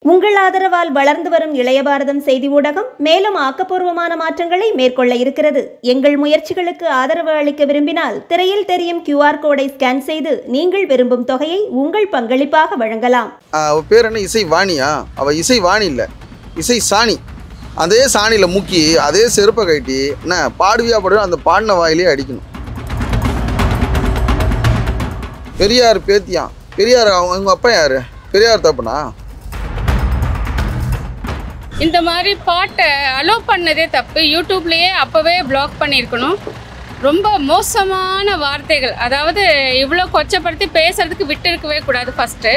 உங்கள் ஆதரவால் வளர்ந்து வரும் இளைய பாரதம் செய்தி ஊடகம் மேலும் ஆக்கப்பூர்வமான மாற்றங்களை மேற்கொள்ள இருக்கிறது. எங்கள் முயற்சிகளுக்கு ஆதரவு அளிக்க விரும்பினால் திரையில் தெரியும் QR கோடை ஸ்கேன் செய்து நீங்கள் விரும்பும் தொகையை உங்கள் பங்களிப்பாக வழங்கலாம். அவ பேர் என்ன? இசை வாணியா? அவ இசை வாணி இல்லை, இசை சாணி. அதே சாணியில் முக்கி அதே செருப்பை கட்டி என்ன பாடுவியா பாடுவோம், அந்த பாடின வாயிலே அடிக்கணும். பெரியார் பேத்தியான். பெரியார் அவங்க அப்பா யாரு? பெரியார் தப்புனா? இந்த மாதிரி பாட்டை அலோ பண்ணதே தப்பு. யூடியூப்லேயே அப்போவே பிளாக் பண்ணியிருக்கணும். ரொம்ப மோசமான வார்த்தைகள், அதாவது இவ்வளோ கொச்சப்படுத்தி பேசுறதுக்கு விட்டு இருக்கவே கூடாது. ஃபஸ்ட்டு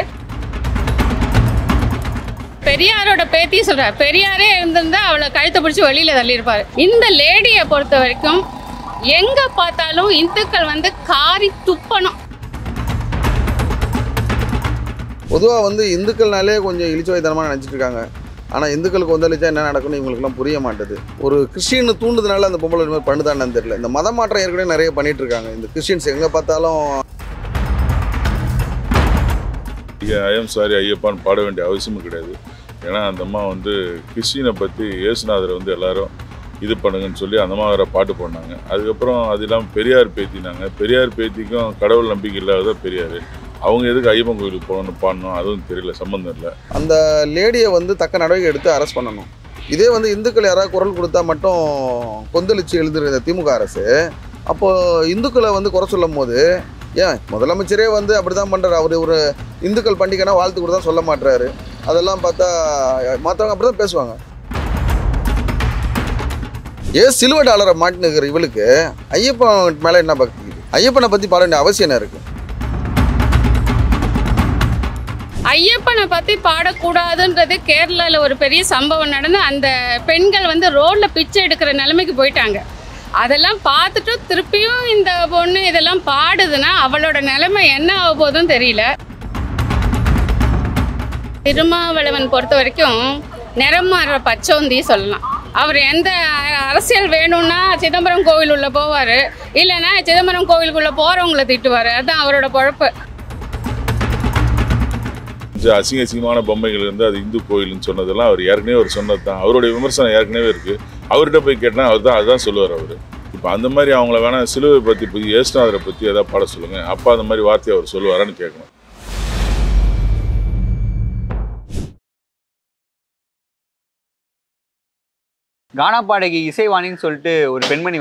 பெரியாரோட பேத்தி சொல்கிறார், பெரியாரே இருந்திருந்தால் அவளை கழுத்தை பிடிச்சி வெளியில் தள்ளியிருப்பார். இந்த லேடியை பொறுத்த வரைக்கும் எங்கே பார்த்தாலும் இந்துக்கள் காரி துப்பணும். பொதுவாக இந்துக்கள்னாலே கொஞ்சம் இழிச்சுவைத்தனமாக நினச்சிட்டு இருக்காங்க. ஆனால் இந்துக்களுக்கு வந்தளிச்சா என்ன நடக்கும்னு இவங்களுக்குலாம் புரிய மாட்டேது. ஒரு கிறிஸ்டின்னு தூண்டுதுனால அந்த பொம்பளை மாதிரி பண்ணுதான்னு தெரியல. இந்த மத மாற்றம் ஏற்கனவே நிறைய பண்ணிட்டு இருக்காங்க இந்த கிறிஸ்டின்ஸ். எங்கே பார்த்தாலும் ஐயம் சாரி ஐயப்பான்னு பாட வேண்டிய அவசியமும் கிடையாது. ஏன்னா அந்த அம்மா கிறிஸ்டினை பற்றி இயேசுநாதரை எல்லாரும் இது பண்ணுங்கன்னு சொல்லி அந்த அம்மா வேறு பாட்டு போனாங்க. அதுக்கப்புறம் அது இல்லாமல் பெரியார் பேத்தினாங்க. பெரியார் பேத்திக்கும் கடவுள் நம்பிக்கை இல்லாத பெரியார். அவங்க எதுக்கு ஐயப்பன் கோயிலுக்கு போகணும்னு பாடணும் அதுவும் தெரியல, சம்மந்தம் இல்லை. அந்த லேடியை தக்க நடவடிக்கை எடுத்து அரெஸ்ட் பண்ணணும். இதே இந்துக்கள் யாராவது குரல் கொடுத்தா மட்டும் கொந்தளிச்சு எழுதுற இந்த திமுக அரசு, அப்போது இந்துக்களை குறை சொல்லும் போது ஏன் முதலமைச்சரே அப்படி தான் பண்ணுறாரு. அவர் ஒரு இந்துக்கள் பண்டிகைனா வாழ்த்து கூட தான் சொல்ல மாட்டுறாரு. அதெல்லாம் பார்த்தா மற்றவங்க அப்படி தான் பேசுவாங்க. சிலுவை டாலரை மாட்டினுக்கிற இவளுக்கு ஐயப்பன் மேலே என்ன பக்தி? ஐயப்பனை பற்றி பாட வேண்டிய அவசியம் என்ன இருக்குது? ஐயப்பனை பற்றி பாடக்கூடாதுன்றது கேரளாவில் ஒரு பெரிய சம்பவம் நடந்து அந்த பெண்கள் ரோடில் பிச்சை எடுக்கிற நிலைமைக்கு போயிட்டாங்க. அதெல்லாம் பார்த்துட்டு திருப்பியும் இந்த பொண்ணு இதெல்லாம் பாடுதுன்னா அவளோட நிலைமை என்ன ஆக போதும் தெரியல. திருமாவளவன் பொறுத்த வரைக்கும் நிறம் மாறுற பச்சோந்தி சொல்லலாம். அவர் எந்த அரசியல் வேணும்னா சிதம்பரம் கோவில் உள்ள போவார், இல்லைன்னா சிதம்பரம் கோவிலுக்குள்ளே போகிறவங்கள திட்டுவார். அதுதான் அவரோட பொழப்பு. அசிங்கமான பொம்மைகள் அது இந்து கோயில்னு சொன்னதெல்லாம் அவர் ஏற்கனவே அவர் சொன்னது தான். அவருடைய விமர்சனம் ஏற்கனவே இருக்குது. அவர்கிட்ட போய் கேட்டால் அதுதான் சொல்லுவார் அவர். இப்போ அந்த மாதிரி அவங்கள வேணால் சிலுவை பற்றி இயேசுநாதரை பற்றி எதாவது பாட சொல்லுங்கள், அப்போ அந்த மாதிரி வார்த்தையை அவர் சொல்லுவாரான்னு கேட்கணும். கானா பாடகி இசைவாணின்னு சொல்லிட்டு ஒரு பெண்மணி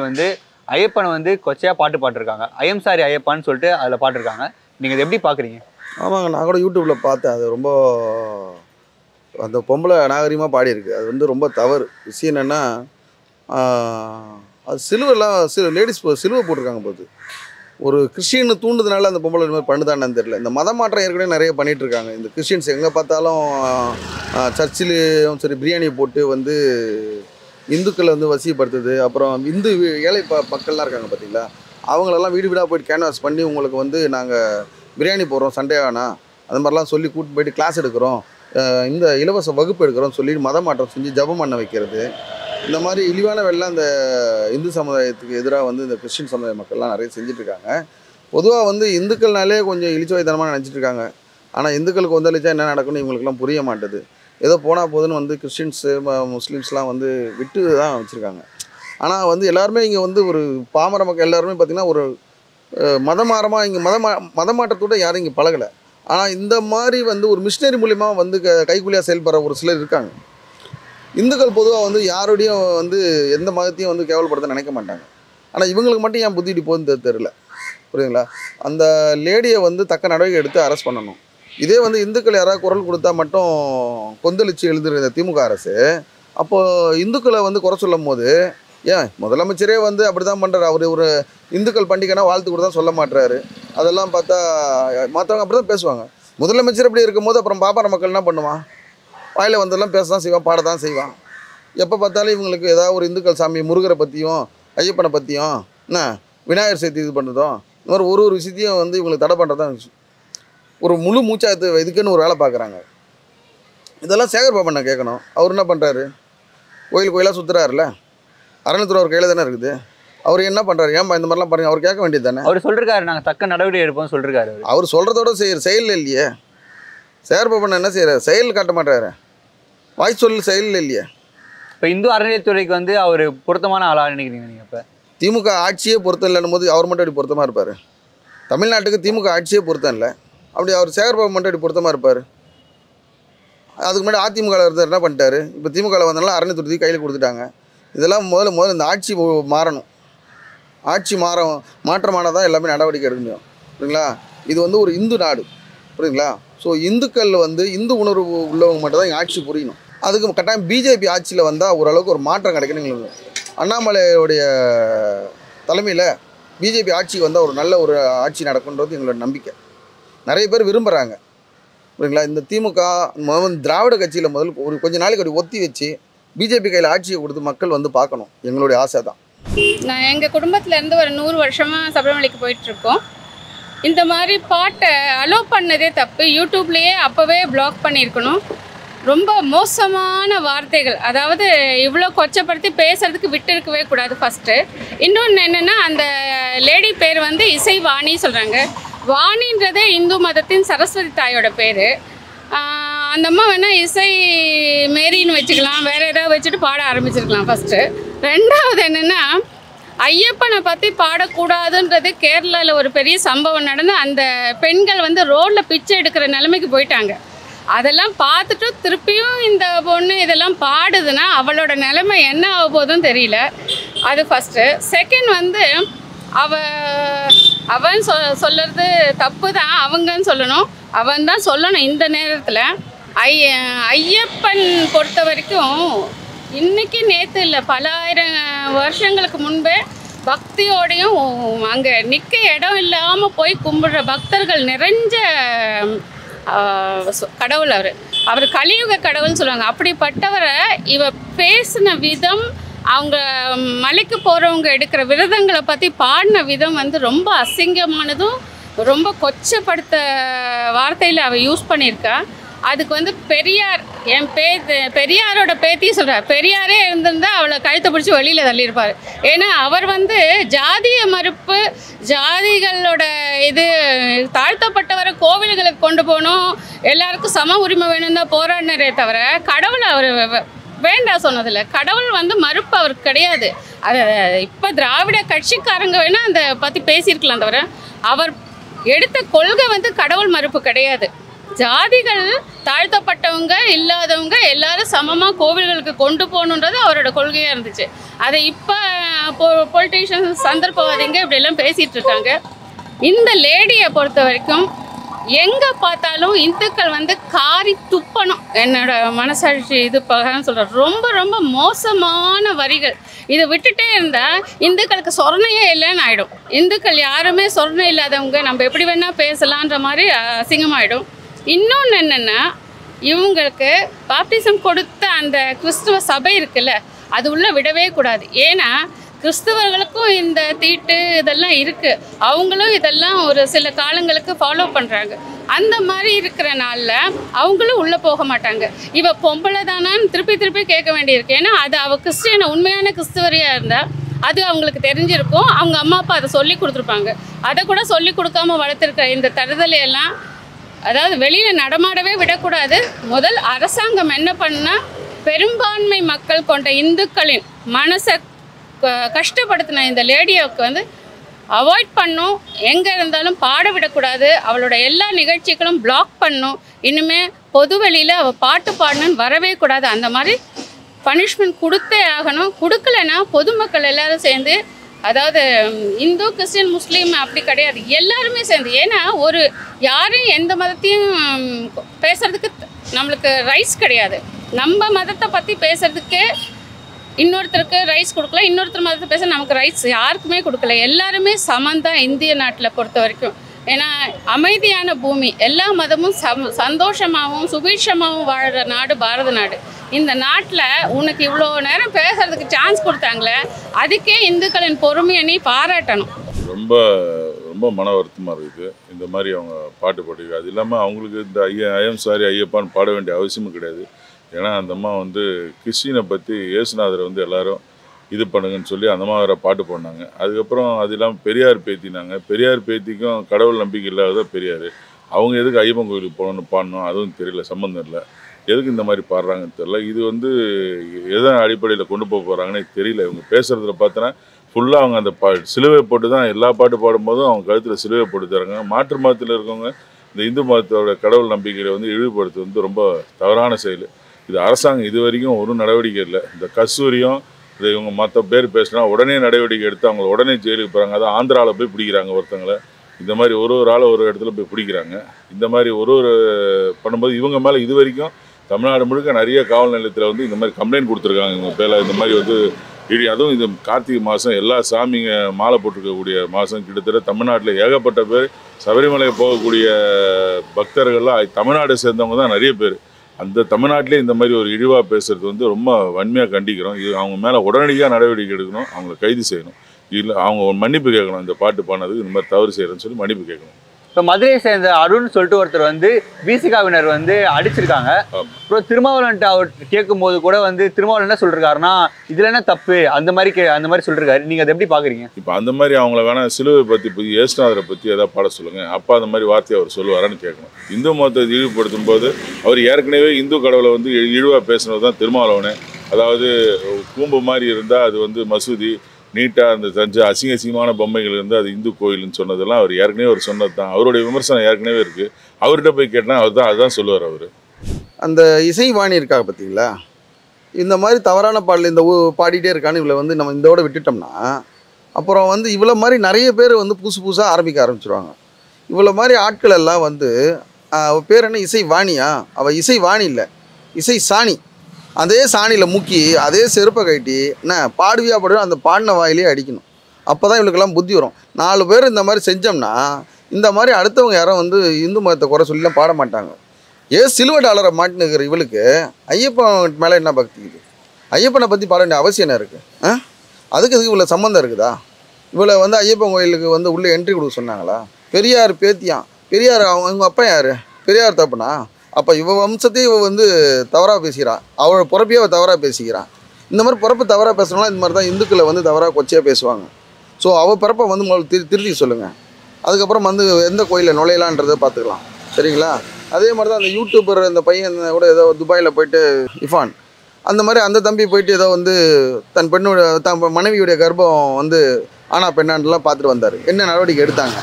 ஐயப்பனை கொச்சையாக பாட்டு பாட்டிருக்காங்க. ஐயம் சாரி ஐயப்பான்னு சொல்லிட்டு அதில் பாட்டிருக்காங்க. நீங்கள் இதை எப்படி பார்க்குறீங்க? ஆமாங்க, நான் கூட யூடியூப்பில் பார்த்தேன். அது ரொம்ப அந்த பொம்பளை நாகரிகமாக பாடியிருக்கு. அது ரொம்ப தவறு. விஷயம் என்னென்னா அது சிலுவெல்லாம் லேடிஸ் சிலுவை போட்டிருக்காங்க போது. ஒரு கிறிஸ்டின்னு தூண்டுதுனால அந்த பொம்பளை மாதிரி பண்ணுதான்னு தெரியல. இந்த மத மாற்றம் ஏற்கனவே நிறைய பண்ணிகிட்டு இருக்காங்க இந்த கிறிஸ்டின்ஸ். எங்கே பார்த்தாலும் சர்ச்சிலையும் சரி பிரியாணியை போட்டு இந்துக்களை வசிப்படுத்துது. அப்புறம் இந்து ஏழை மக்கள்லாம் இருக்காங்க பார்த்தீங்களா, அவங்களெல்லாம் வீடு வீடாக போய்ட்டு கேன்வாஸ் பண்ணி உங்களுக்கு நாங்கள் பிரியாணி போடுறோம் சண்டே ஆனால் அந்த மாதிரிலாம் சொல்லி கூப்பிட்டு போய்ட்டு கிளாஸ் எடுக்கிறோம், இந்த இலவச வகுப்பு எடுக்கிறோம்னு சொல்லி மத மாற்றம் செஞ்சு ஜபம் பண்ண வைக்கிறது. இந்த மாதிரி இழிவான வேலைலாம் இந்த இந்து சமுதாயத்துக்கு எதிராக இந்த கிறிஸ்டின் சமுதாய மக்கள்லாம் நிறைய செஞ்சிட்ருக்காங்க. பொதுவாக இந்துக்கள்னாலே கொஞ்சம் இழிச்சுவைத்தனமாக நினச்சிட்டு இருக்காங்க. ஆனால் இந்துக்களுக்கு வந்தளிச்சா என்ன நடக்கும்னு இவங்களுக்குலாம் புரிய மாட்டேது. ஏதோ போனால் போதுன்னு கிறிஸ்டின்ஸு முஸ்லீம்ஸ்லாம் விட்டு தான் வச்சுருக்காங்க. ஆனால் எல்லாருமே இங்கே ஒரு பாமர மக்கள் எல்லாருமே பார்த்திங்கன்னா ஒரு மதமாரமாக இங்கே மதமாற்றத்தோடு யாரும் இங்கே பழகலை. ஆனால் இந்த மாதிரி ஒரு மிஷினரி மூலிமா கைக்கூலியாக செயல்படுற ஒரு சிலர் இருக்காங்க. இந்துக்கள் பொதுவாக யாரோடையும் எந்த மதத்தையும் கேவலப்படுத்த நினைக்க மாட்டாங்க. ஆனால் இவங்களுக்கு மட்டும் ஏன் புத்திட்டு போகுதுன்னு தெரியல. புரியுதுங்களா? அந்த லேடியை தக்க நடவடிக்கை எடுத்து அரெஸ்ட் பண்ணணும். இதே இந்துக்கள் யாராவது குரல் கொடுத்தா மட்டும் கொந்தளிச்சு எழுதுற இந்த திமுக அரசு, அப்போது இந்துக்களை குறை சொல்லும் போது ஏன் முதலமைச்சரே அப்படி தான் பண்ணுறாரு. அவர் ஒரு இந்துக்கள் பண்டிகைனா வாழ்த்து கூட தான் சொல்ல மாட்டுறாரு. அதெல்லாம் பார்த்தா மற்றவங்க அப்படி தான் பேசுவாங்க. முதலமைச்சர் அப்படி இருக்கும்போது அப்புறம் பாப்பார மக்கள் என்ன பண்ணுவான்? வாயில் வந்தெல்லாம் பேச தான் செய்வான், பாட தான் செய்வான். எப்போ பார்த்தாலும் இவங்களுக்கு ஏதாவது ஒரு இந்துக்கள் சாமி முருகரை பற்றியும் ஐயப்பனை பற்றியும் என்ன விநாயகர் சேர்த்து இது பண்ணுறதும் இந்த மாதிரி ஒரு விஷயத்தையும் இவங்களுக்கு தடை பண்ணுறதான் ஒரு முழு மூச்சாத்து இதுக்குன்னு ஒரு வேலை பார்க்குறாங்க. இதெல்லாம் சேகர் பாபண்ணா கேட்கணும். அவர் என்ன பண்ணுறாரு? கோயிலாக சுற்றுறாருல, அறநிலையத்துறை அவர் கையில் தானே இருக்குது. அவர் என்ன பண்ணுறாரு? ஏன் இந்த மாதிரிலாம் பாருங்கள், அவர் கேட்க வேண்டியது தானே. அவர் சொல்லிருக்காரு நாங்கள் தக்க நடவடிக்கை எடுப்போம் சொல்லிருக்காரு. அவர் சொல்கிறதோட செயல் இல்லையே. சேகர் பாபண்ணா என்ன செய்கிறார்? செயல் காட்ட மாட்டாரு. வாய் சொல்லல் செயலில் இல்லையே. இப்போ இந்து அறநிலையத்துறைக்கு வந்து அவர் பொருத்தமான ஆளாக நினைக்கிறீங்க நீங்கள்? இப்போ திமுக ஆட்சியே பொருத்தம் இல்லைன்னும் போது அவர் மட்டும் அப்படி பொருத்தமாக இருப்பார்? தமிழ்நாட்டுக்கு திமுக ஆட்சியே பொருத்தம் இல்லை, அப்படி அவர் சேகர்பாபு மட்டும் அப்படி பொருத்தமாக இருப்பார்? அதுக்கு முன்னாடி அதிமுகவில் இருந்தார், என்ன பண்ணிட்டாரு? இப்போ திமுகவில் வந்தனால அறநிலையத்துறை கையில் கொடுத்துட்டாங்க. இதெல்லாம் முதல்ல இந்த ஆட்சி மாறணும். ஆட்சி மாற்றமானால் தான் எல்லாமே நடவடிக்கை எடுக்க முடியும். புரியுங்களா? இது வந்து ஒரு இந்து நாடு, புரியுங்களா? ஸோ இந்துக்கள் வந்து இந்து உணர்வு உள்ளவங்க மட்டும் தான் இங்கே ஆட்சி புரியணும். அதுக்கு கட்டாயம் பிஜேபி ஆட்சியில் வந்தால் ஓரளவுக்கு ஒரு மாற்றம் கிடைக்கணும். அண்ணாமலையுடைய தலைமையில் பிஜேபி ஆட்சி வந்தால் ஒரு நல்ல ஒரு ஆட்சி நடக்குன்றது எங்களோட நம்பிக்கை. நிறைய பேர் விரும்புகிறாங்க, புரியுங்களா? இந்த திமுக திராவிட கட்சியில் ஒரு கொஞ்ச நாளைக்கு அப்படி ஒத்தி வச்சு பிஜேபி கையில் ஆட்சியை கொடுத்து மக்கள் வந்து பார்க்கணும், எங்களுடைய ஆசை தான். நான் எங்கள் குடும்பத்துலேருந்து ஒரு 100 வருஷமாக சபரிமலைக்கு போயிட்டுருக்கோம். இந்த மாதிரி பாட்டை அலோவ் பண்ணதே தப்பு. யூடியூப்லேயே அப்போவே பிளாக் பண்ணியிருக்கணும். ரொம்ப மோசமான வார்த்தைகள், அதாவது இவ்வளோ கொச்சப்படுத்தி பேசுறதுக்கு விட்டு இருக்கவே கூடாது ஃபஸ்ட்டு. இன்னொன்று என்னென்னா, அந்த லேடி பேர் வந்து இசைவாணி சொல்கிறாங்க. வாணின்றதே இந்து மதத்தின் சரஸ்வதி தாயோட பேர். அந்த அம்மா வேணால் இசை மேரின்னு வச்சுக்கலாம், வேறு ஏதாவது வச்சுட்டு பாட ஆரம்பிச்சிருக்கலாம் ஃபஸ்ட்டு. ரெண்டாவது என்னென்னா, ஐயப்பனை பற்றி பாடக்கூடாதுன்றது கேரளாவில் ஒரு பெரிய சம்பவம் நடந்து அந்த பெண்கள் வந்து ரோட்டில் பிச்சை எடுக்கிற நிலைமைக்கு போயிட்டாங்க. அதெல்லாம் பார்த்துட்டு திருப்பியும் இந்த பொண்ணு இதெல்லாம் பாடுதுன்னா அவளோட நிலைமை என்ன ஆக போதுன்னு தெரியல. அது ஃபஸ்ட்டு. செகண்ட் வந்து அவன் சொல்கிறது தப்பு தான், அவங்கன்னு சொல்லணும், அவன் தான் சொல்லணும். இந்த நேரத்தில் ஐயப்பன் பொறுத்த வரைக்கும் இன்றைக்கி நேற்று இல்லை, பல ஆயிரம் வருஷங்களுக்கு முன்பே பக்தியோடையும் அங்கே நிற்க இடம் இல்லாமல் போய் கும்பிடுற பக்தர்கள் நிறைஞ்ச கடவுள் அவர் கலியுக கடவுள்னு சொல்லுவாங்க. அப்படிப்பட்டவரை இவ பேசின விதம், அவங்க மலைக்கு போகிறவங்க எடுக்கிற விரதங்களை பற்றி பாடின விதம் வந்து ரொம்ப அசிங்கமானதும் ரொம்ப கொச்சப்படுத்த வார்த்தையில் அவள் யூஸ் பண்ணியிருக்கா. அதுக்கு வந்து பெரியார், பெரியாரோட பேத்தியும் சொல்கிறார், பெரியாரே இருந்திருந்தால் அவளை கழுத்தை பிடிச்சி வெளியில் தள்ளியிருப்பார். ஏன்னா அவர் வந்து ஜாதிய மறுப்பு, ஜாதிகளோட இது தாழ்த்தப்பட்டவரை கோவில்களுக்கு கொண்டு போகணும், எல்லாருக்கும் சம உரிமை வேணும் தான் போராடினரே தவிர கடவுளை அவர் வேண்டாம் சொன்னதில்லை. கடவுள் வந்து மறுப்பு அவருக்கு கிடையாது. அதை இப்போ திராவிட கட்சிக்காரங்க வேணால் அந்த பற்றி பேசியிருக்கலாம் தவிர அவர் எடுத்த கொள்கை வந்து கடவுள் மறுப்பு கிடையாது. ஜாதிகள் தாழ்த்தப்பட்டவங்க இல்லாதவங்க எல்லாரும் சமமாக கோவில்களுக்கு கொண்டு போகணுன்றது அவரோட கொள்கையாக இருந்துச்சு. அதை இப்போ பொலிட்டீஷியன்ஸ் சந்தர்ப்பவாதிங்க இப்படியெல்லாம் பேசிகிட்டு இருக்காங்க. இந்த லேடியை பொறுத்த வரைக்கும் எங்கே பார்த்தாலும் இந்துக்கள் வந்து காரி துப்பணும், என்னோட மனசாட்சி இது பகன்னு சொல்கிறேன். ரொம்ப ரொம்ப மோசமான வரிகள். இதை விட்டுட்டே இருந்தால் இந்துக்களுக்கு சொர்ணையே இல்லைன்னு ஆகிடும். இந்துக்கள் யாருமே சொர்ணை இல்லாதவங்க, நம்ம எப்படி வேணால் பேசலான்ற மாதிரி அசிங்கமாகிடும். இன்னொன்று என்னென்னா, இவங்களுக்கு பாப்டிசம் கொடுத்த அந்த கிறிஸ்துவ சபை இருக்குல்ல, அது உள்ளே விடவே கூடாது. ஏன்னா கிறிஸ்தவர்களுக்கும் இந்த தீட்டு இதெல்லாம் இருக்குது, அவங்களும் இதெல்லாம் ஒரு சில காலங்களுக்கு ஃபாலோ பண்ணுறாங்க. அந்த மாதிரி இருக்கிற நாளில் அவங்களும் உள்ளே போக மாட்டாங்க. இவ பொம்பளை தானான்னு திருப்பி திருப்பி கேட்க வேண்டியிருக்கு. ஏன்னா அது அவள் கிறிஸ்டியனை உண்மையான கிறிஸ்தவரியாக இருந்தால் அது அவங்களுக்கு தெரிஞ்சிருக்கும், அவங்க அம்மா அப்பா அதை சொல்லி கொடுத்துருப்பாங்க. அதை கூட சொல்லி கொடுக்காம வளர்த்துருக்க இந்த தருதலையெல்லாம், அதாவது வெளியில் நடமாடவே விடக்கூடாது. முதல் அரசாங்கம் என்ன பண்ணால், பெரும்பான்மை மக்கள் கொண்ட இந்துக்களின் மனசை கஷ்டப்படுத்தின இந்த லேடியாவுக்கு வந்து அவாய்ட் பண்ணும். எங்கே இருந்தாலும் பாட விடக்கூடாது, அவளோட எல்லா நிகழ்ச்சிகளும் பிளாக் பண்ணும். இனிமேல் பொது வெளியில் அவள் பாட்டு பாடணுன்னு வரவே கூடாது. அந்த மாதிரி பனிஷ்மெண்ட் கொடுத்தே ஆகணும். கொடுக்கலைன்னா பொதுமக்கள் எல்லோரும் சேர்ந்து, அதாவது இந்து கிறிஸ்டின் முஸ்லீம் அப்படி கிடையாது, எல்லாருமே சேர்ந்து, ஏன்னா ஒரு யாரும் எந்த மதத்தையும் பேசுகிறதுக்கு நம்மளுக்கு ரைட்ஸ் கிடையாது. நம்ம மதத்தை பற்றி பேசுகிறதுக்கு இன்னொருத்தருக்கு ரைட்ஸ் கொடுக்கல, இன்னொருத்தர் மதத்தை பேச நமக்கு ரைட்ஸ் யாருக்குமே கொடுக்கல. எல்லாருமே சமந்தான் இந்திய நாட்டில் பொறுத்த வரைக்கும். ஏன்னா அமைதியான பூமி, எல்லா மதமும் சந்தோஷமாகவும் சுபீட்சமாகவும் வாழ்கிற நாடு பாரத நாடு. இந்த நாட்டில் உனக்கு இவ்வளோ நேரம் பேசுறதுக்கு சான்ஸ் கொடுத்தாங்களே, அதுக்கே இந்துக்களின் பொறுமையை நீ பாராட்டணும். ரொம்ப ரொம்ப மன வருத்தமாக இருக்குது இந்த மாதிரி அவங்க பாட்டு பாட்டு. அது இல்லாமல் அவங்களுக்கு இந்த ஐயம் சாரி ஐயப்பான்னு பாட வேண்டிய அவசியமும் கிடையாது. ஏன்னா அந்த அம்மா வந்து கிறிஸ்டினை பற்றி இயேசுநாதரை வந்து எல்லாரும் இது பண்ணுங்கன்னு சொல்லி அந்த அம்மா வேறு பாட்டு பாடினாங்க. அதுக்கப்புறம் அது இல்லாமல் பெரியார் பேத்தினாங்க. பெரியார் பேத்திக்கும் கடவுள் நம்பிக்கை இல்லாத பெரியார். அவங்க எதுக்கு ஐயப்பன் கோயிலுக்கு போகணுன்னு பாடணும் அதுவும் தெரியல, சம்மந்தம் இல்லை. எதுக்கு இந்த மாதிரி பாடுறாங்கன்னு தெரியல. இது வந்து எதன் அடிப்படையில் கொண்டு போக போகிறாங்கன்னே தெரியல. இவங்க பேசுகிறதுல பார்த்தோன்னா ஃபுல்லாக அவங்க அந்த சிலுவை போட்டு தான் எல்லா பாட்டு பாடும்போதும் அவங்க கழுத்தில் சிலுவை போட்டு தராங்க. மாற்று மதத்தில் இருக்கவங்க இந்த இந்து மதத்தோட கடவுள் நம்பிக்கையை வந்து இழிவுபடுத்து வந்து ரொம்ப தவறான செயல். இது அரசாங்கம் இது வரைக்கும் ஒரு நடவடிக்கை இல்லை. இந்த கஸ்தூரியும் இதை இவங்க மற்ற பேர் பேசினா உடனே நடவடிக்கை எடுத்து அவங்கள உடனே ஜெயிலுக்கு போகிறாங்க. அதான் ஆந்திராவில் போய் பிடிக்கிறாங்க ஒருத்தங்களை. இந்த மாதிரி ஒரு ஆளை ஒரு இடத்துல போய் பிடிக்கிறாங்க. இந்த மாதிரி ஒரு பண்ணும்போது இவங்க மேலே இது வரைக்கும் தமிழ்நாடு முழுக்க நிறைய காவல் நிலையத்தில் வந்து இந்த மாதிரி கம்ப்ளைண்ட் கொடுத்துருக்காங்க. இவங்க பேரில் இந்த மாதிரி வந்து அதுவும் இது கார்த்திகை மாதம் எல்லா சாமிங்க மாலை போட்டிருக்கக்கூடிய மாதம் கிட்டத்தட்ட தமிழ்நாட்டில் ஏகப்பட்ட பேர் சபரிமலை போகக்கூடிய பக்தர்கள்லாம் தமிழ்நாட்டை சேர்ந்தவங்க தான் நிறைய பேர். அந்த தமிழ்நாட்டிலே இந்த மாதிரி ஒரு இழிவாக பேசுகிறது வந்து ரொம்ப வன்மையாக கண்டிக்கிறோம். இது அவங்க மேலே உடனடியாக நடவடிக்கை எடுக்கணும், அவங்கள கைது செய்யணும். இல்லை அவங்க மன்னிப்பு கேட்கணும். இந்த பாட்டு பாடினதுக்கு இந்த மாதிரி தவறு செய்கிறேன்னு சொல்லி மன்னிப்பு கேட்கணும். இப்போ மதுரையை சேர்ந்த அருண் சொல்லிட்டு ஒருத்தர் வந்து பிசிகாவினர் வந்து அடிச்சிருக்காங்க. அப்புறம் திருமாவளவன்ட்டு அவர் கேட்கும்போது கூட வந்து திருமாவளவன் என்ன சொல்லிருக்காருன்னா இதில் என்ன தப்பு அந்த மாதிரி சொல்லிருக்காரு. நீங்கள் அதை எப்படி பார்க்குறீங்க? இப்போ அந்த மாதிரி அவங்கள வேணால் சிலுவை பற்றி இயேசுநாதரை பற்றி எதாவது பாட சொல்லுங்கள். அப்பா அந்த மாதிரி வார்த்தையை அவர் சொல்லுவாரான்னு கேட்கணும். இந்து மதத்தை இழிவுபடுத்தும் போது அவர் ஏற்கனவே இந்து கடவுளை வந்து இழிவாக பேசுனது தான் திருமாவளவனே. அதாவது கூம்பு மாதிரி இருந்தால் அது வந்து மசூதி, நீட்டாக அந்த அசிங்கமான பொம்மைகள் இருந்து அது இந்து கோயில்னு சொன்னதெல்லாம் அவர் ஏற்கனவே அவர் சொன்னது தான். அவருடைய விமர்சனம் ஏற்கனவே இருக்குது. அவர்கிட்ட போய் கேட்டால் அதுதான் சொல்லுவார். அவர் அந்த இசைவாணி இருக்கா பார்த்தீங்களா, இந்த மாதிரி தவறான பாடல் இந்த பாடிட்டே இருக்கான்னு இவளை வந்து நம்ம இதோட விட்டுட்டோம்னா அப்புறம் வந்து இவ்வளோ மாதிரி நிறைய பேர் வந்து புதுசாக ஆரம்பிக்க ஆரம்பிச்சிருவாங்க. இவ்வளோ மாதிரி ஆட்கள் எல்லாம் வந்து அவள் பேர் என்ன, இசைவாணியா? அவள் இசைவாணி இல்லை, இசை சாணி. அதே சாணியில் முக்கி அதே செருப்பை கட்டி என்ன பாடுவியா பாடுவோம் அந்த பாடின வாயிலே அடிக்கணும். அப்போ தான் இவளுக்கெல்லாம் புத்தி வரும். 4 பேர் இந்த மாதிரி செஞ்சோம்னா இந்த மாதிரி அடுத்தவங்க யாரும் வந்து இந்து மதத்தை குறை சொல்லிலாம் பாட மாட்டாங்க. சிலுவை டாலரை மாட்டினுக்கிற இவளுக்கு ஐயப்பன் மேலே என்ன பக்தி இருக்குது? ஐயப்பனை பற்றி பாட வேண்டிய அவசியம் என்ன இருக்குது? அதுக்கு இதுக்கு இவ்வளோ சம்மந்தம் இருக்குதா? இவளை வந்து ஐயப்பன் கோயிலுக்கு வந்து உள்ளே என்ட்ரி கொடுக்க சொன்னாங்களா? பெரியார் பேத்தியான். பெரியார் அவங்க அப்பா யார்? பெரியார் தப்புனா அப்போ இவ வம்சத்தையும் இவ வந்து தவறாக பேசுகிறான். அவளோட பிறப்பையே அவள் தவறாக பேசிக்கிறான். இந்த மாதிரி பிறப்பு தவறாக பேசுகிறோம்னா இந்த மாதிரி தான் இந்துக்களை வந்து தவறாக கொச்சையாக பேசுவாங்க. ஸோ அவள் பிறப்பை வந்து முதல்ல திருத்தி சொல்லுங்கள். அதுக்கப்புறம் வந்து எந்த கோயிலில் நுழையலான்றதை பார்த்துக்கலாம். சரிங்களா? அதே மாதிரி தான் அந்த யூடியூபர் அந்த பையன் கூட ஏதோ துபாயில் போயிட்டு இஃபான் அந்த மாதிரி அந்த தம்பி போயிட்டு ஏதோ வந்து தன் மனைவியுடைய கர்ப்பம் வந்து ஆனா பெண்ணாண்டெலாம் பார்த்துட்டு வந்தார். என்ன நடவடிக்கை எடுத்தாங்க?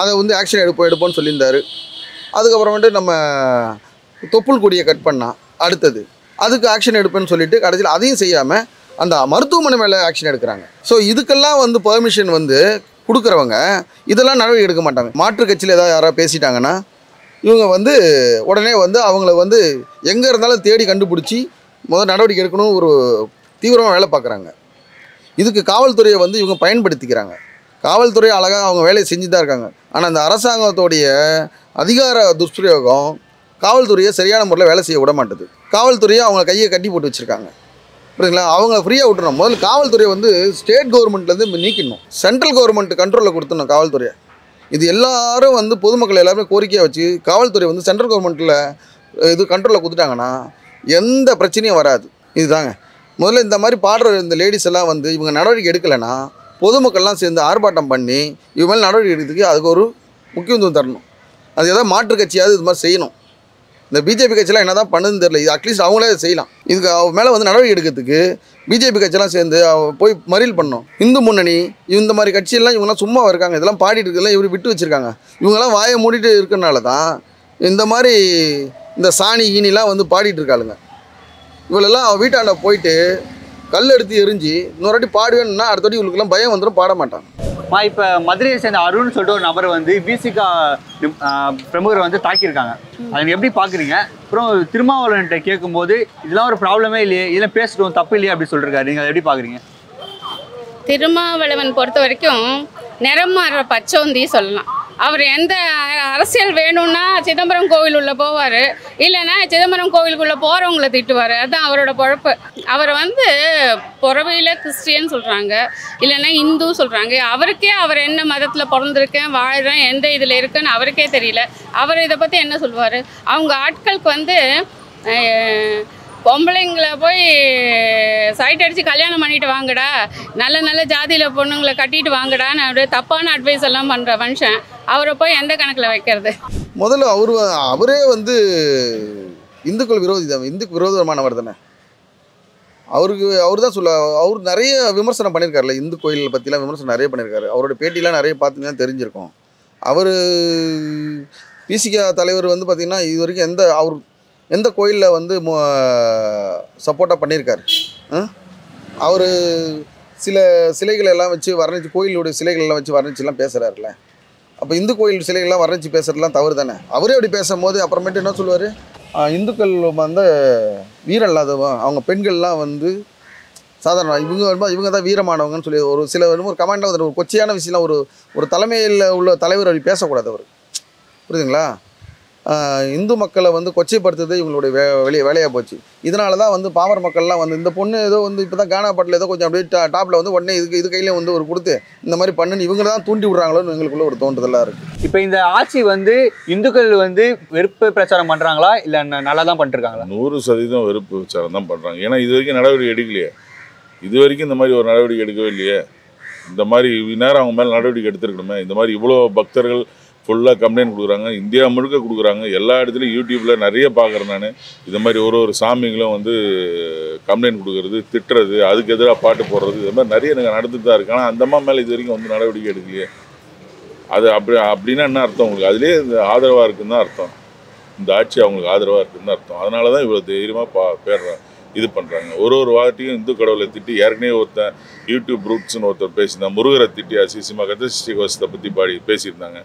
அதை வந்து ஆக்ஷன் எடுப்போம்னு சொல்லியிருந்தார். அதுக்கப்புறமேட்டு நம்ம தொப்புள் கொடியை கட் பண்ணால் அடுத்தது அதுக்கு ஆக்ஷன் எடுப்பேன்னு சொல்லிட்டு கடைசியில் அதையும் செய்யாமல் அந்த மருத்துவமனை மேலே ஆக்ஷன் எடுக்கிறாங்க. ஸோ இதுக்கெல்லாம் வந்து பெர்மிஷன் வந்து கொடுக்குறவங்க இதெல்லாம் நடவடிக்கை எடுக்க மாட்டாங்க. மாற்று கட்சியில் ஏதாவது யாராவது பேசிட்டாங்கன்னா இவங்க வந்து உடனே வந்து அவங்கள வந்து எங்கே இருந்தாலும் தேடி கண்டுபிடிச்சி முதல் நடவடிக்கை எடுக்கணும்னு ஒரு தீவிரமாக வேலை பார்க்குறாங்க. இதுக்கு காவல்துறையை வந்து இவங்க பயன்படுத்திக்கிறாங்க. காவல்துறை அழகாக அவங்க வேலையை செஞ்சு தான் இருக்காங்க. ஆனால் அந்த அரசாங்கத்தோடைய அதிகார துஷ்பிரயோகம் காவல்துறையை சரியான முறையில் வேலை செய்ய விட மாட்டுது. காவல்துறையை அவங்க கையை கட்டி போட்டு வச்சுருக்காங்க. புரியுதுங்களா? அவங்க ஃப்ரீயாக விட்டுறணும். முதல்ல காவல்துறையை வந்து ஸ்டேட் கவர்மெண்ட்லேருந்து நீக்கணும். சென்ட்ரல் கவர்மெண்ட் கண்ட்ரோலில் கொடுத்துடணும் காவல்துறையை. இது எல்லாரும் வந்து பொதுமக்கள் எல்லாருமே கோரிக்கையாக வச்சு காவல்துறை வந்து சென்ட்ரல் கவர்மெண்ட்டில் இது கண்ட்ரோலில் கொடுத்துட்டாங்கன்னா எந்த பிரச்சனையும் வராது. இதுதாங்க முதல்ல இந்த மாதிரி பாடுற இந்த லேடிஸ் எல்லாம் வந்து இவங்க நடவடிக்கை எடுக்கலைன்னா பொதுமக்கள்லாம் சேர்ந்து ஆர்ப்பாட்டம் பண்ணி இவங்க மேலே நடவடிக்கை எடுக்கிறதுக்கு அதுக்கு ஒரு முக்கியத்துவம் தரணும். அது எதாவது மாற்று கட்சியாவது இது மாதிரி செய்யணும். இந்த பிஜேபி கட்சியெலாம் என்ன தான் பண்ணுதுன்னு தெரியல. இது அட்லீஸ்ட் அவங்களே செய்யலாம். இதுக்கு அவ மேலே வந்து நடவடிக்கை எடுக்கிறதுக்கு பிஜேபி கட்சியெல்லாம் சேர்ந்து போய் மறியல் பண்ணணும். இந்து முன்னணி இந்த மாதிரி கட்சியெல்லாம் இவங்கெல்லாம் சும்மா இருக்காங்க. இதெல்லாம் பாடிட்டு இருக்கலாம் இவர் விட்டு வச்சுருக்காங்க. இவங்கெல்லாம் வாயை மூடிட்டு இருக்கிறனால தான் இந்த மாதிரி இந்த சாணி ஈனிலாம் வந்து பாடிட்டு இருக்காளுங்க. இவளெல்லாம் வீட்டாண்ட போயிட்டு கல் எடுத்து எரிஞ்சு இன்னொரு வாட்டி பாடுவேன்னா அடுத்தடி இவங்களுக்குலாம் பயம் வந்துடும், பாட மாட்டாங்க. இப்போ மதுரையை சேர்ந்த அருண் சொல்லிட்டு ஒரு நபர் வந்து பிசிகா பிரமுகரை வந்து தாக்கியிருக்காங்க. அதை எப்படி பார்க்குறீங்க? அப்புறம் திருமாவளவன்கிட்ட கேட்கும்போது இதெல்லாம் ஒரு ப்ராப்ளமே இல்லையே, இதெல்லாம் பேசுகிறோம் தப்பு இல்லையே அப்படி சொல்லியிருக்காரு. நீங்கள் அதை எப்படி பார்க்குறீங்க? திருமாவளவன் பொறுத்த வரைக்கும் நிறம் மாறுற பச்சோந்தி சொல்லலாம். அவர் எந்த அரசியல் வேணும்னா சிதம்பரம் கோவில் உள்ள போவார், இல்லைன்னா சிதம்பரம் கோவிலுக்குள்ளே போகிறவங்கள திட்டுவார். அதுதான் அவரோட பொழப்பு. அவரை வந்து புறவையில் கிறிஸ்டியன் சொல்கிறாங்க, இல்லைன்னா இந்து சொல்கிறாங்க. அவருக்கே அவர் என்ன மதத்தில் பிறந்திருக்கேன் வாழ்கிறேன் எந்த இதில் இருக்குன்னு அவருக்கே தெரியல. அவர் இதை பற்றி என்ன சொல்லுவார்? அவங்க ஆட்களுக்கு வந்து பொம்பளைங்களை போய் சைட் அடித்து கல்யாணம் பண்ணிட்டு வாங்கடா, நல்ல நல்ல ஜாதியில் பொண்ணுங்களை கட்டிட்டு வாங்கடான்னு அப்படியே தப்பான அட்வைஸ் எல்லாம் பண்ணுற மனுஷன் அவரை போய் எந்த கணக்கில் வைக்கிறது? முதல்ல அவரே வந்து இந்துக்கள் விரோதி தான், இந்துக்கு விரோதமானவர் தானே. அவர் தான் அவர் நிறைய விமர்சனம் பண்ணியிருக்காருல்ல, இந்து கோயிலை பற்றிலாம் விமர்சனம் நிறைய பண்ணியிருக்காரு. அவரோட பேட்டிலாம் நிறைய பார்த்துதான் தெரிஞ்சிருக்கும். அவர் பிசிகா தலைவர் வந்து பார்த்திங்கன்னா இது வரைக்கும் அவர் எந்த கோயிலில் வந்து சப்போர்ட்டாக பண்ணியிருக்காரு. அவர் சில சிலைகள் எல்லாம் வச்சு வர்ணிச்சு, கோயிலுடைய சிலைகள் எல்லாம் வச்சு வர்ணிச்சுலாம் பேசுகிறாருல்ல. அப்போ இந்து கோயில் சிலைகள்லாம் வர்ணிச்சு பேசுறதுலாம் தவறு தானே. அவரே அப்படி பேசும்போது அப்புறமேட்டு என்ன சொல்லுவார், இந்துக்கள் வந்து வீரம் இல்லாதவங்க, அவங்க பெண்கள்லாம் வந்து சாதாரண இவங்க தான் வீரமானவங்கன்னு சொல்லி ஒரு சில ஒரு கமெண்டில் ஒரு கொச்சையான விஷயம்லாம் ஒரு தலைமையில் உள்ள தலைவர் அப்படி பேசக்கூடாது. அவர் புரியுதுங்களா? இந்து மக்களை வந்து கொச்சைப்படுத்துறது இவங்களுடைய வேலையாக போச்சு. இதனால தான் வந்து பாமர மக்கள்லாம் வந்து இந்த பொண்ணு ஏதோ வந்து இப்போ தான் கானா பாட்டில் ஏதோ கொஞ்சம் அப்படியே டாப்பில் வந்து உடனே இது கையிலே வந்து ஒரு கொடுத்து இந்த மாதிரி பண்ணுன்னு இவங்க தான் தூண்டி விட்றாங்களோன்னு எங்களுக்குள்ள ஒரு தோன்றதெல்லாம் இருக்குது. இப்போ இந்த ஆட்சி வந்து இந்துக்கள் வந்து வெறுப்பு பிரச்சாரம் பண்ணுறாங்களா இல்லை நல்லா தான் பண்ணிருக்காங்களா? 100% வெறுப்பு பிரச்சாரம் தான் பண்ணுறாங்க. ஏன்னா இது வரைக்கும் நடவடிக்கை எடுக்கலையே. இது வரைக்கும் இந்த மாதிரி ஒரு நடவடிக்கை எடுக்கவே இல்லையே. இந்த மாதிரி நேரம் அவங்க மேலே நடவடிக்கை எடுத்துருக்கணுமே. இந்த மாதிரி இவ்வளோ பக்தர்கள் ஃபுல்லாக கம்ப்ளைண்ட் கொடுக்குறாங்க, இந்தியா முழுக்க கொடுக்குறாங்க. எல்லா இடத்துலையும் யூடியூப்பில் நிறைய பார்க்குறேன் நான். இது மாதிரி ஒரு சாமிங்களும் வந்து கம்ப்ளைண்ட் கொடுக்குறது, திட்டுறது, அதுக்கு எதிராக பாட்டு போடுறது, இது மாதிரி நிறைய எனக்கு நடந்துட்டு தான் இருக்கு. ஆனால் அந்த அம்மா மேலே இது வரைக்கும் வந்து நடவடிக்கை எடுக்கலையே. அது அப்படின்னா என்ன அர்த்தம் உங்களுக்கு? அதுலேயே இந்த ஆதரவாக இருக்குன்னு தான் அர்த்தம். இந்த ஆட்சி அவங்களுக்கு ஆதரவாக இருக்குன்னு தான் அர்த்தம். அதனால தான் இவ்வளோ தைரியமாக இது பண்ணுறாங்க. ஒரு வாட்டியும் இந்து கடவுளை திட்டி, ஏற்கனவே ஒருத்தன் யூடியூப் ரூட்ஸ்னு ஒருத்தர் பேசியிருந்தாங்க, முருகரை திட்டி அசிசியமாக கந்தசஷ்டி கவசத்தை பற்றி பேசியிருந்தாங்க.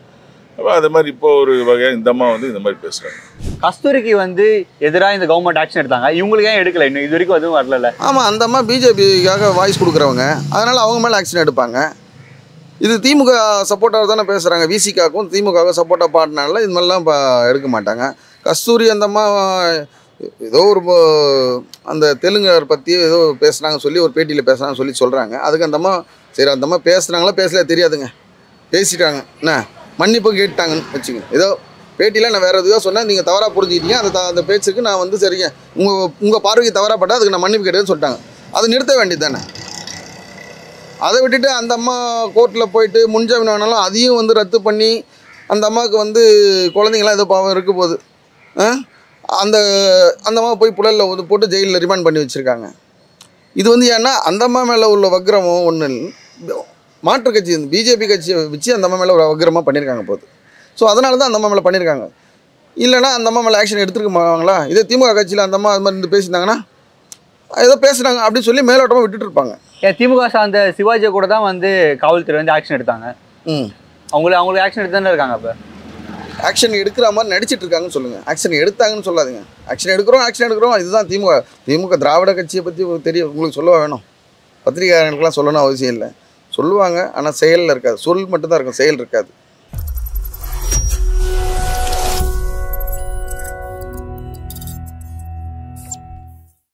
அப்போ அது மாதிரி இப்போ ஒரு வகையாக இந்த அம்மா வந்து இந்த மாதிரி பேசுகிறாங்க. கஸ்தூரிக்கு வந்து எதிராக இந்த கவர்மெண்ட் ஆக்ஷன் எடுத்தாங்க, இவங்களுக்கு ஏன் எடுக்கல? இன்னும் இது வரைக்கும் அதுவும் வரல. ஆமாம், அந்த அம்மா பிஜேபிக்காக வாய்ஸ் கொடுக்குறவங்க, அதனால் அவங்க மேலே ஆக்ஷன் எடுப்பாங்க. இது திமுக சப்போர்ட்டாக தானே பேசுகிறாங்க. விசிகாவுக்கும் திமுக சப்போர்ட்டாக பாடினால இது மாதிரிலாம் எடுக்க மாட்டாங்க. கஸ்தூரி அந்த அம்மா ஏதோ ஒரு அந்த தெலுங்கர் பற்றி ஏதோ பேசுனாங்க சொல்லி ஒரு பேட்டியில் பேசுனாங்க சொல்லி சொல்கிறாங்க. அதுக்கு அந்த அம்மா சரி அந்த அம்மா பேசுனாங்களா பேசல தெரியாதுங்க, பேசிட்டாங்க, என்ன மன்னிப்பு கேட்டாங்கன்னு வச்சுங்க. ஏதோ பேட்டியில் நான் வேறு எதுவோ சொன்னேன், நீங்கள் தவறாக புரிஞ்சுக்கிட்டீங்க, அந்த பேச்சுக்கு நான் வந்து சரிங்க உங்கள் பார்வைக்கு தவறாப்பட்டால் அதுக்கு நான் மன்னிப்பு கேட்டேன்னு சொல்லிட்டாங்க. அதை நிறுத்த வேண்டியது தானே. அதை விட்டுட்டு அந்த அம்மா கோர்ட்டில் போயிட்டு முன்ஜாமீன் வேணாலும் அதையும் வந்து ரத்து பண்ணி அந்த அம்மாவுக்கு வந்து குழந்தைங்களாம் ஏதோ பாவம் இருக்க போகுது. அந்த அம்மா போய் புழலில் வந்து போட்டு ஜெயிலில் ரிமாண்ட் பண்ணி வச்சுருக்காங்க. இது வந்து ஏன்னா அந்த அம்மா மேலே உள்ள வக்ரமும் ஒன்று மாற்று கட்சி பிஜேபி கட்சியை வச்சு அந்த அம்மா மேலே ஒரு வக்ரமாக பண்ணியிருக்காங்க போகுது. ஸோ அதனால தான் அந்த அம்மா மேலே பண்ணியிருக்காங்க. இல்லைனா அந்த அம்மா மேலே ஆக்ஷன் எடுத்துருக்கமாங்களா? இதே திமுக கட்சியில் அந்த அம்மா அது மாதிரி இருந்து பேசியிருந்தாங்கன்னா ஏதோ பேசுகிறாங்க அப்படின்னு சொல்லி மேலோட்டமாக விட்டுட்டு இருப்பாங்க. ஏன் திமுக சார்ந்த சிவாஜியை கூட தான் வந்து காவல்துறை வந்து ஆக்ஷன் எடுத்தாங்க. அவங்களுக்கு ஆக்ஷன் எடுத்து தானே இருக்காங்க. அப்போ ஆக்ஷன் எடுக்கிற மாதிரி நடிச்சிட்டு இருக்காங்கன்னு சொல்லுங்கள், ஆக்ஷன் எடுத்தாங்கன்னு சொல்லாதுங்க. ஆக்ஷன் எடுக்கிறோம் இதுதான் திமுக திராவிட கட்சியை பற்றி தெரியும் உங்களுக்கு சொல்ல வேணும். பத்திரிகையாளர்களுக்கெல்லாம் சொல்லணும் அவசியம் இல்லை, சொல்லுவாங்க. ஆனால் செயலில் இருக்காது, சொல் மட்டும்தான் இருக்கும், செயல் இருக்காது.